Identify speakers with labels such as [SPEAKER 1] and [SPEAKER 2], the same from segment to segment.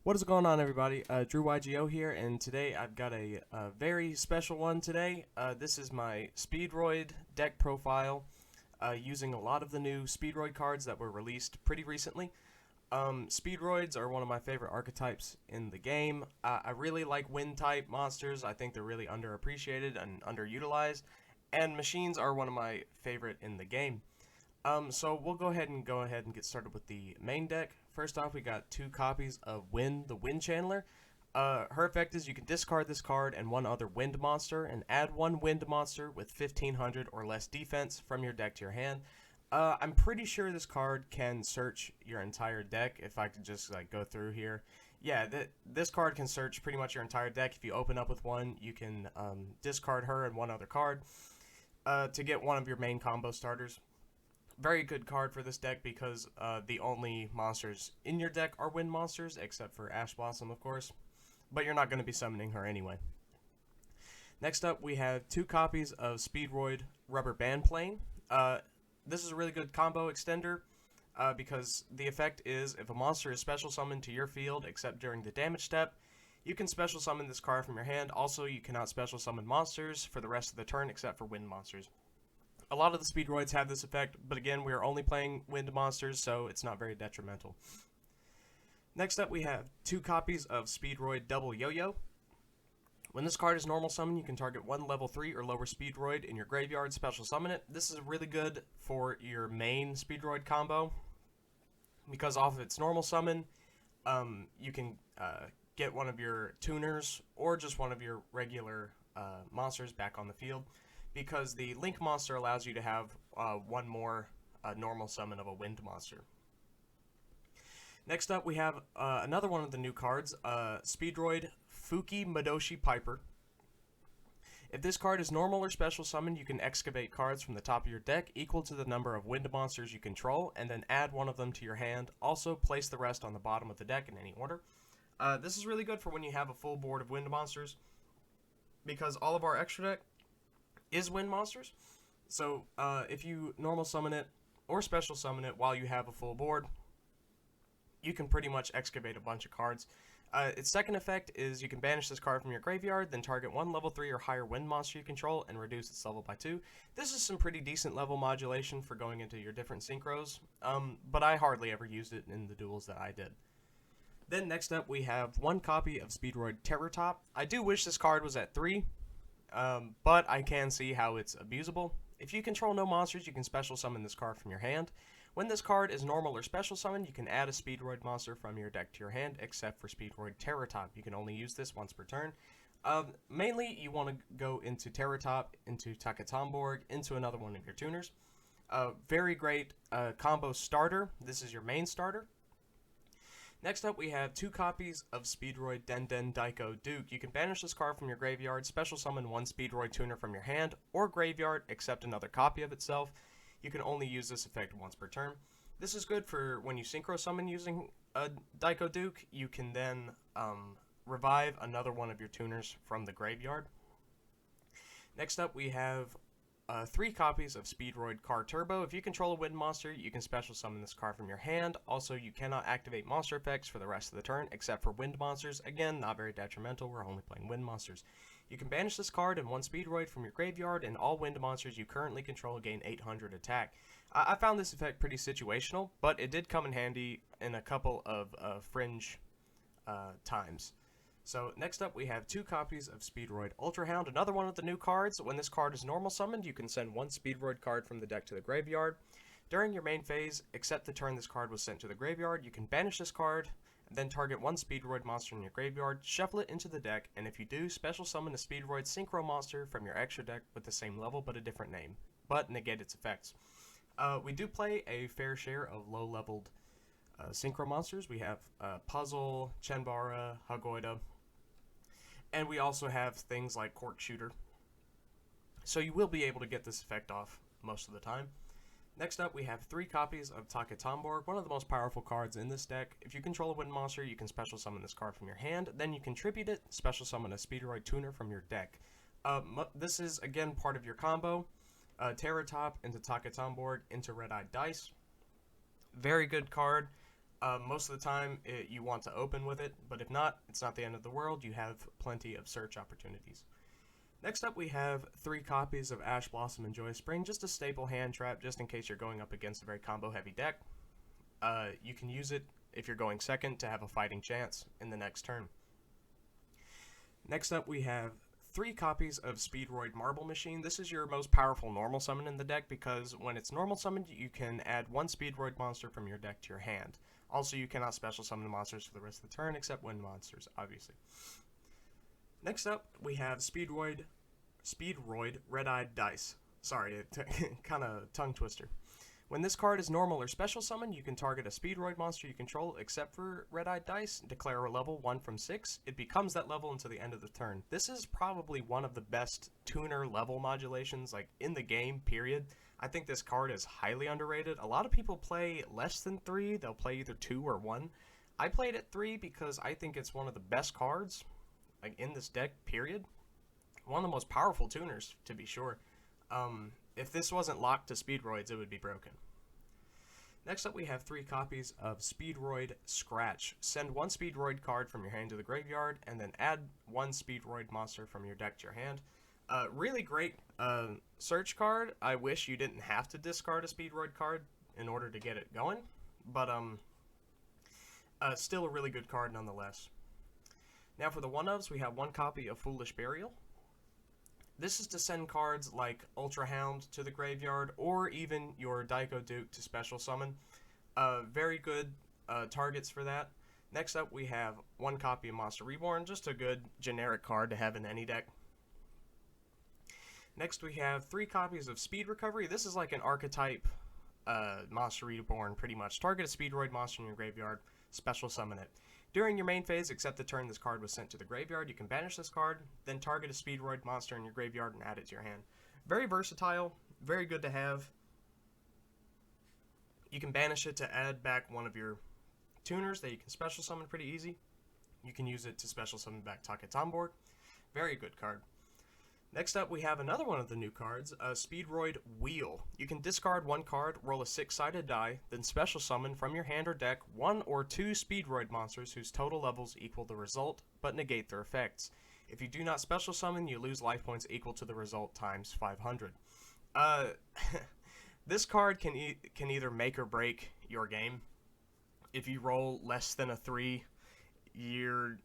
[SPEAKER 1] What is going on, everybody? Drew YGO here, and today I've got a very special one today. This is my Speedroid deck profile using a lot of the new Speedroid cards that were released pretty recently. Speedroids are one of my favorite archetypes in the game. I really like wind-type monsters. I think they're really underappreciated and underutilized, and machines are one of my favorite in the game. So we'll go ahead and get started with the main deck. First off, we got two copies of Wind, the Wind Channeler. Her effect is you can discard this card and one other Wind monster, and add one Wind monster with 1500 or less defense from your deck to your hand. I'm pretty sure this card can search your entire deck. If I could just go through here, yeah, this card can search pretty much your entire deck. If you open up with one, you can discard her and one other card to get one of your main combo starters. Very good card for this deck because the only monsters in your deck are wind monsters, except for Ash Blossom, of course. But you're not going to be summoning her anyway. Next up, we have two copies of Speedroid Rubber Band Plane. This is a really good combo extender because the effect is if a monster is special summoned to your field except during the damage step, you can special summon this card from your hand. Also, you cannot special summon monsters for the rest of the turn except for wind monsters. A lot of the Speedroids have this effect, but again, we are only playing wind monsters, so it's not very detrimental. Next up, we have two copies of Speedroid Double Yo-Yo. When this card is normal summon, you can target one level 3 or lower Speedroid in your graveyard, special summon it. This is really good for your main Speedroid combo, because off of its normal summon, you can get one of your tuners or just one of your regular monsters back on the field, because the Link monster allows you to have one more normal summon of a wind monster. Next up, we have another one of the new cards, Speedroid Fuki Madoshi Piper. If this card is normal or special summoned, you can excavate cards from the top of your deck equal to the number of wind monsters you control, and then add one of them to your hand. Also, place the rest on the bottom of the deck in any order. This is really good for when you have a full board of wind monsters, because all of our extra deck is wind monsters. So if you normal summon it or special summon it while you have a full board, you can pretty much excavate a bunch of cards. Its second effect is you can banish this card from your graveyard, then target one level 3 or higher wind monster you control and reduce its level by 2. This is some pretty decent level modulation for going into your different synchros, but I hardly ever used it in the duels that I did. Then next up, we have one copy of Speedroid Terror Top. I do wish this card was at 3, but I can see how it's abusable. If you control no monsters, you can special summon this card from your hand. When this card is normal or special summoned, you can add a Speedroid monster from your deck to your hand, except for Speedroid Terratop. You can only use this once per turn. Mainly, you want to go into Terratop, into Takatomborg, into another one of your tuners. Very great combo starter. This is your main starter. Next up, we have two copies of Speedroid Den Daiko Duke. You can banish this card from your graveyard, special summon one Speedroid tuner from your hand or graveyard, except another copy of itself. You can only use this effect once per turn. This is good for when you synchro summon using a Daiko Duke. You can then revive another one of your tuners from the graveyard. Next up, we have three copies of Speedroid Car Turbo. If you control a wind monster, you can special summon this card from your hand. Also, you cannot activate monster effects for the rest of the turn, except for wind monsters. Again, not very detrimental, we're only playing wind monsters. You can banish this card and one Speedroid from your graveyard, and all wind monsters you currently control gain 800 attack. I found this effect pretty situational, but it did come in handy in a couple of fringe times. So next up, we have two copies of Speedroid Ultra Hound, another one of the new cards. When this card is normal summoned, you can send one Speedroid card from the deck to the graveyard. During your main phase, except the turn this card was sent to the graveyard, you can banish this card, and then target one Speedroid monster in your graveyard, shuffle it into the deck, and if you do, special summon a Speedroid Synchro monster from your extra deck with the same level but a different name, but negate its effects. We do play a fair share of low-leveled Synchro monsters. We have Puzzle, Chenbara, Hagoida, and we also have things like Cork Shooter. So you will be able to get this effect off most of the time. Next up, we have three copies of Takatomborg, one of the most powerful cards in this deck. If you control a wind monster, you can special summon this card from your hand. Then you can tribute it, special summon a Speedroid tuner from your deck. This is, again, part of your combo. Terratop into Takatomborg into Red-Eyed Dice. Very good card. Most of the time, you want to open with it, but if not, it's not the end of the world. You have plenty of search opportunities. Next up, we have 3 copies of Ash Blossom and Joyous Spring, just a staple hand trap, just in case you're going up against a very combo-heavy deck. You can use it if you're going second to have a fighting chance in the next turn. Next up, we have 3 copies of Speedroid Marble Machine. This is your most powerful normal summon in the deck because when it's normal summoned, you can add 1 Speedroid monster from your deck to your hand. Also, you cannot special summon monsters for the rest of the turn, except wind monsters, obviously. Next up, we have Speedroid Red-Eyed Dice. Sorry, kind of tongue twister. When this card is normal or special summoned, you can target a Speedroid monster you control except for Red-Eyed Dice, declare a level 1 from 6. It becomes that level until the end of the turn. This is probably one of the best tuner level modulations like in the game, period. I think this card is highly underrated. A lot of people play less than 3. They'll play either 2 or 1. I played at 3 because I think it's one of the best cards like in this deck, period. One of the most powerful tuners, to be sure. If this wasn't locked to Speedroids, it would be broken. Next up, we have 3 copies of Speedroid Scratch. Send 1 Speedroid card from your hand to the graveyard, and then add 1 Speedroid monster from your deck to your hand. Really great search card. I wish you didn't have to discard a Speedroid card in order to get it going, but still a really good card nonetheless. Now for the 1-ofs, we have 1 copy of Foolish Burial. This is to send cards like Ultra Hound to the graveyard, or even your Daiko Duke to special summon. Very good targets for that. Next up, we have 1 copy of Monster Reborn, just a good generic card to have in any deck. Next, we have 3 copies of Speed Recovery. This is like an archetype Monster Reborn, pretty much. Target a Speedroid monster in your graveyard, special summon it. During your main phase, except the turn this card was sent to the graveyard, you can banish this card, then target a Speedroid monster in your graveyard and add it to your hand. Very versatile, very good to have. You can banish it to add back one of your tuners that you can special summon pretty easy. You can use it to special summon back Taketomborg. Very good card. Next up, we have another one of the new cards, Speedroid Wheel. You can discard 1 card, roll a 6-sided die, then special summon from your hand or deck 1 or 2 Speedroid monsters whose total levels equal the result, but negate their effects. If you do not special summon, you lose life points equal to the result times 500. This card can either make or break your game. If you roll less than a 3, you're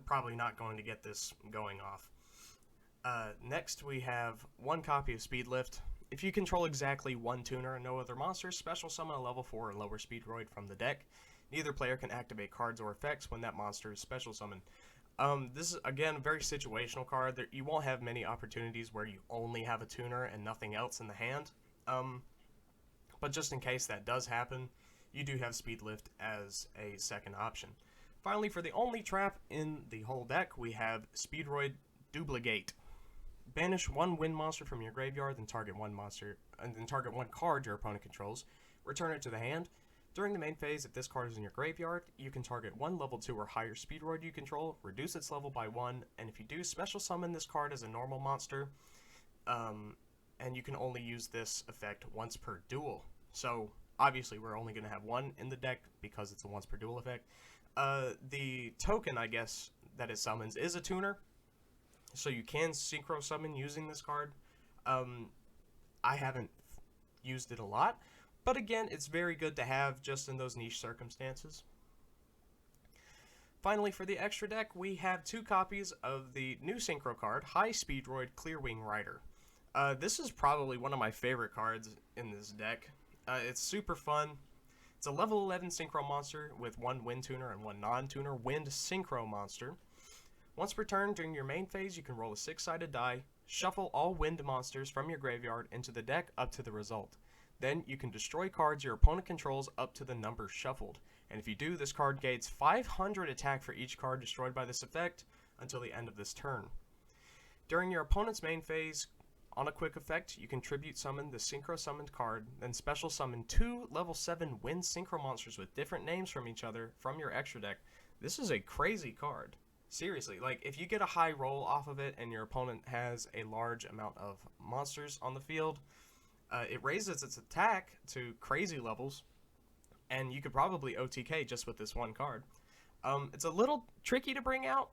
[SPEAKER 1] probably not going to get this going off. Next, we have 1 copy of Speed Lift. If you control exactly 1 tuner and no other monsters, special summon a level 4 or lower Speedroid from the deck. Neither player can activate cards or effects when that monster is special summoned. This is, again, a very situational card. You won't have many opportunities where you only have a tuner and nothing else in the hand. But just in case that does happen, you do have Speed Lift as a second option. Finally, for the only trap in the whole deck, we have Speedroid Duplicate. Banish 1 wind monster from your graveyard, then target 1 card your opponent controls. Return it to the hand. During the main phase, if this card is in your graveyard, you can target 1 level 2 or higher Speedroid you control, reduce its level by 1, and if you do, special summon this card as a normal monster, and you can only use this effect once per duel. So, obviously, we're only going to have 1 in the deck because it's a once per duel effect. The token, I guess, that it summons is a tuner. So you can synchro summon using this card. I haven't used it a lot, but again, it's very good to have just in those niche circumstances. Finally, for the extra deck, we have 2 copies of the new synchro card, High Speedroid Clearwing Rider. This is probably one of my favorite cards in this deck. It's super fun. It's a level 11 synchro monster with 1 wind tuner and 1 non-tuner wind synchro monster. Once per turn, during your main phase, you can roll a 6-sided die, shuffle all wind monsters from your graveyard into the deck up to the result. Then, you can destroy cards your opponent controls up to the number shuffled. And if you do, this card gains 500 attack for each card destroyed by this effect until the end of this turn. During your opponent's main phase, on a quick effect, you can tribute summon the synchro summoned card, then special summon 2 level 7 wind synchro monsters with different names from each other from your extra deck. This is a crazy card. Seriously, like, if you get a high roll off of it and your opponent has a large amount of monsters on the field, it raises its attack to crazy levels, and you could probably OTK just with this one card. It's a little tricky to bring out,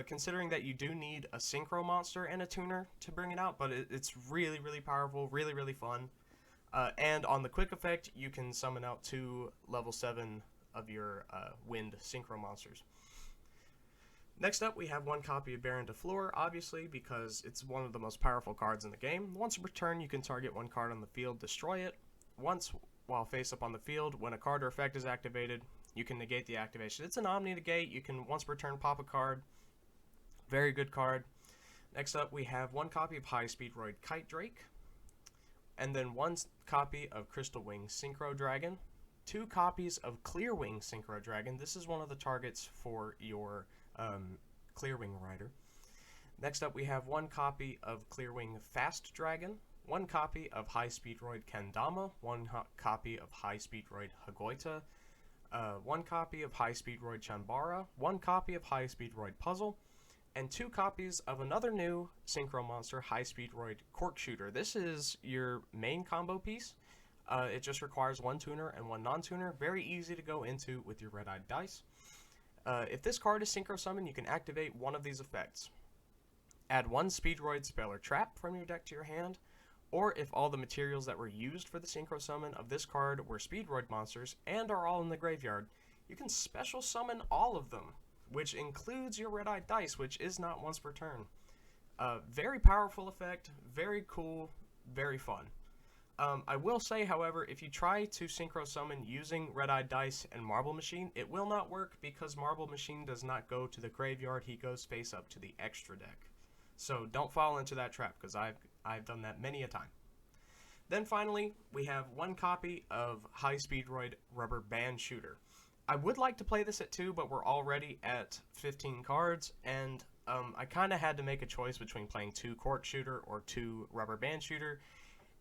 [SPEAKER 1] considering that you do need a synchro monster and a tuner to bring it out, but it's really, really powerful, really, really fun. And on the quick effect, you can summon out 2 level 7 of your wind synchro monsters. Next up, we have 1 copy of Baron de Fleur, obviously, because it's one of the most powerful cards in the game. Once per turn, you can target 1 card on the field, destroy it. Once, while face up on the field, when a card or effect is activated, you can negate the activation. It's an Omni Negate. You can once per turn pop a card. Very good card. Next up, we have 1 copy of High Speedroid Kite Drake, and then 1 copy of Crystal Wing Synchro Dragon, 2 copies of Clear Wing Synchro Dragon. This is one of the targets for your Clear Wing Rider. Next up, we have 1 copy of Clear Wing Fast Dragon, 1 copy of High Speedroid Kendama, 1 copy of High Speedroid Hagoita, 1 copy of High Speedroid Chanbara, 1 copy of High Speedroid Puzzle, and 2 copies of another new synchro monster, High Speedroid Cork Shooter. This is your main combo piece. It just requires 1 tuner and 1 non-tuner. Very easy to go into with your red-eyed dice. If this card is synchro summoned, you can activate one of these effects. Add 1 Speedroid Spell or Trap from your deck to your hand, or if all the materials that were used for the synchro summon of this card were Speedroid monsters and are all in the graveyard, you can special summon all of them, which includes your red-eyed dice, which is not once per turn. Very powerful effect, very cool, very fun. I will say, however, if you try to synchro summon using red-eyed dice and Marble Machine, it will not work because Marble Machine does not go to the graveyard, he goes face up to the extra deck. So don't fall into that trap, because I've done that many a time. Then finally, we have 1 copy of High Speedroid Rubber Band Shooter. I would like to play this at 2, but we're already at 15 cards, and I kind of had to make a choice between playing 2 Cork Shooter or 2 Rubber Band Shooter,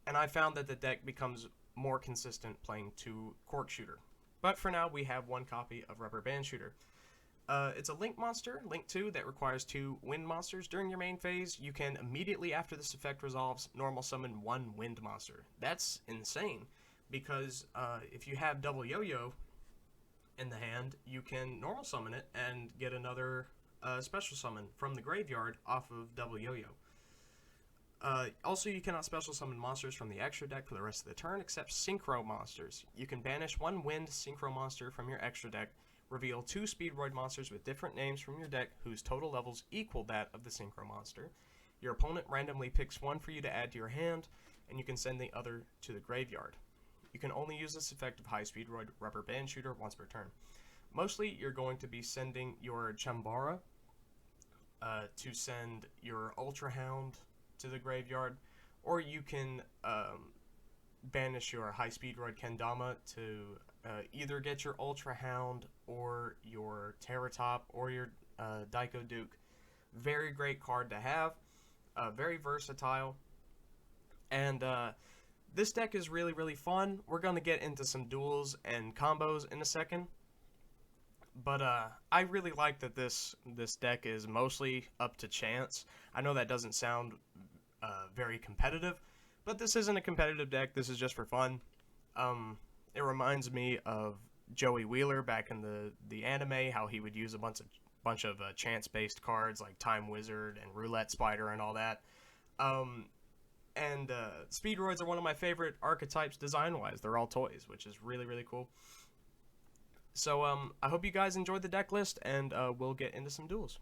[SPEAKER 1] and I found that the deck becomes more consistent playing 2 Cork Shooter. But for now, we have 1 copy of Rubber Band Shooter. It's a Link monster, Link 2, that requires 2 wind monsters. During your main phase, you can immediately after this effect resolves, normal summon 1 wind monster. That's insane, because if you have double yo-yo in the hand, you can normal summon it and get another special summon from the graveyard off of double yo-yo. Also, you cannot special summon monsters from the extra deck for the rest of the turn except synchro monsters. You can banish 1 wind synchro monster from your extra deck, reveal 2 Speedroid monsters with different names from your deck whose total levels equal that of the synchro monster. Your opponent randomly picks 1 for you to add to your hand, and you can send the other to the graveyard. You can only use this effect of High Speedroid Rubber Band Shooter once per turn. Mostly, you're going to be sending your Chambara to send your Ultra Hound to the graveyard, or you can banish your High Speedroid Kendama to either get your Ultra Hound or your Terratop or your Daiko Duke. Very great card to have, very versatile, and this deck is really, really fun. We're going to get into some duels and combos in a second, but I really like that this deck is mostly up to chance. I know that doesn't sound very competitive, but this isn't a competitive deck. This is just for fun. It reminds me of Joey Wheeler back in the anime, how he would use a bunch of chance-based cards like Time Wizard and Roulette Spider and all that. And Speedroids are one of my favorite archetypes design-wise. They're all toys, which is really, really cool. So I hope you guys enjoyed the deck list, and we'll get into some duels.